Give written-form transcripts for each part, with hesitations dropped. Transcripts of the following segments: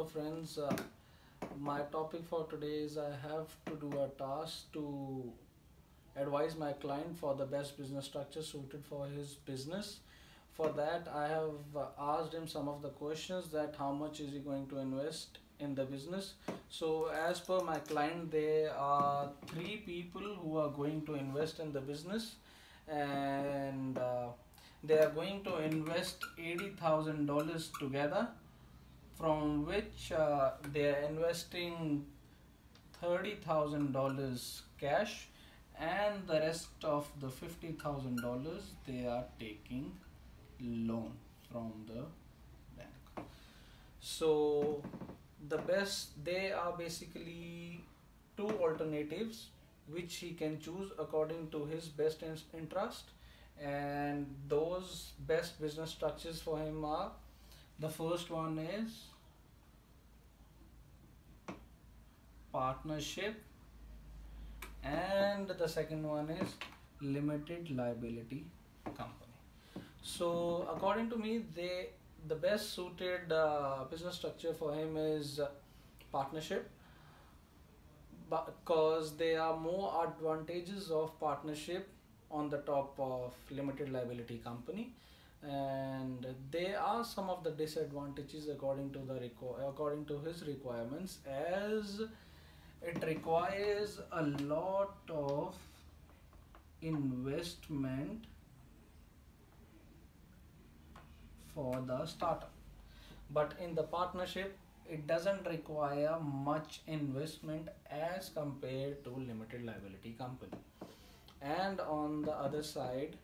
Hello friends, my topic for today is I have to do a task to advise my client for the best business structure suited for his business. For that, I have asked him some of the questions that how much is he going to invest in the business. So as per my client, there are three people who are going to invest in the business, and they are going to invest $80,000 together, from which they are investing $30,000 cash, and the rest of the $50,000 they are taking loan from the bank. So the best, they are basically two alternatives which he can choose according to his best interest, and those best business structures for him are: the first one is partnership, and the second one is limited liability company. So according to me, the best suited business structure for him is partnership, because there are more advantages of partnership on the top of limited liability company, and there are some of the disadvantages according to according to his requirements, as it requires a lot of investment for the startup. But in the partnership, it doesn't require much investment as compared to limited liability company. And on the other side,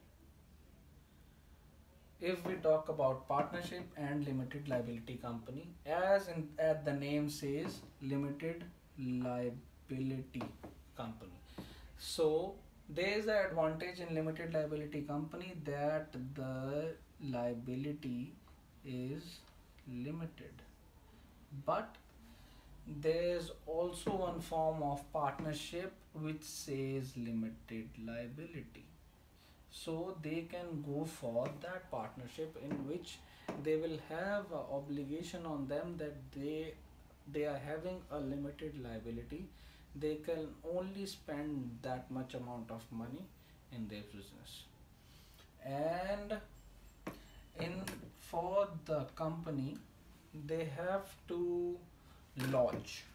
if we talk about partnership and limited liability company, as the name says, limited liability company, so there is an advantage in limited liability company that the liability is limited, but there is also one form of partnership which says limited liability. So they can go for that partnership in which they will have a obligation on them that they are having a limited liability. They can only spend that much amount of money in their business. And in for the company, they have to lodge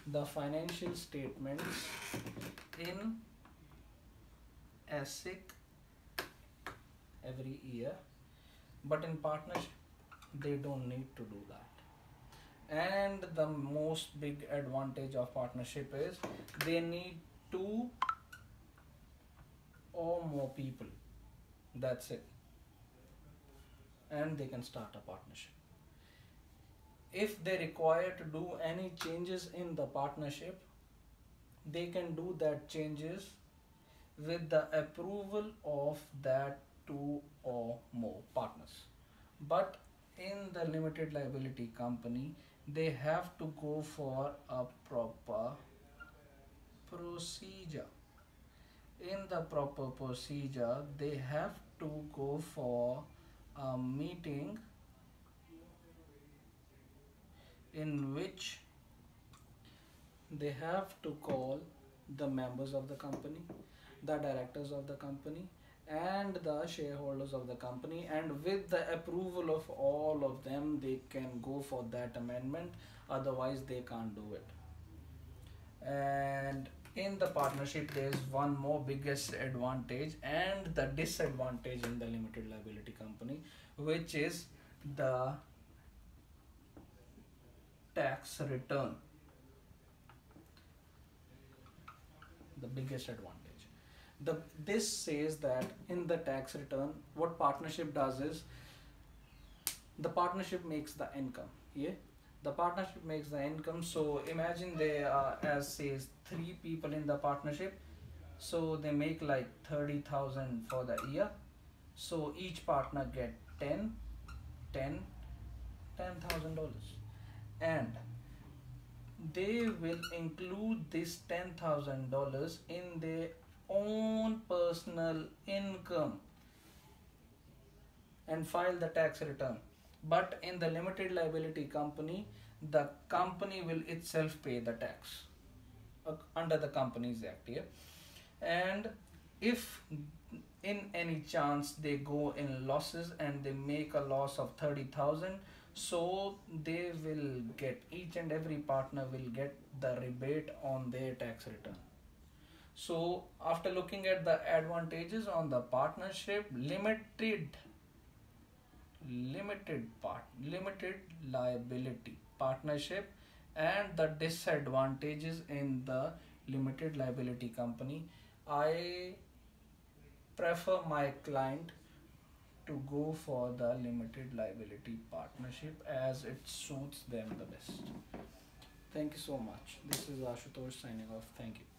the financial statements in ASIC every year, but in partnership they don't need to do that. And the most big advantage of partnership is they need two or more people, that's it, and they can start a partnership. If they require to do any changes in the partnership, they can do that changes with the approval of that two or more partners. But in the limited liability company, they have to go for a proper procedure. In the proper procedure, they have to go for a meeting in which they have to call the members of the company, the directors of the company, and the shareholders of the company, and with the approval of all of them they can go for that amendment, otherwise they can't do it. And in the partnership, there is one more biggest advantage and the disadvantage in the limited liability company, which is the tax return. The biggest advantage, this says that in the tax return, what partnership does is the partnership makes the income. Yeah, the partnership makes the income. So imagine there are, as says, three people in the partnership, so they make like 30,000 for the year. So each partner get 10,000 dollars, and they will include this $10,000 in their own personal income and file the tax return. But in the limited liability company, the company will itself pay the tax under the Companies Act. Yeah? And if in any chance they go in losses and they make a loss of 30,000, so they will get, each and every partner will get the rebate on their tax return. So after looking at the advantages on the partnership, limited liability partnership, and the disadvantages in the limited liability company, I prefer my client to go for the limited liability partnership as it suits them the best. Thank you so much. This is Ashutosh signing off. Thank you.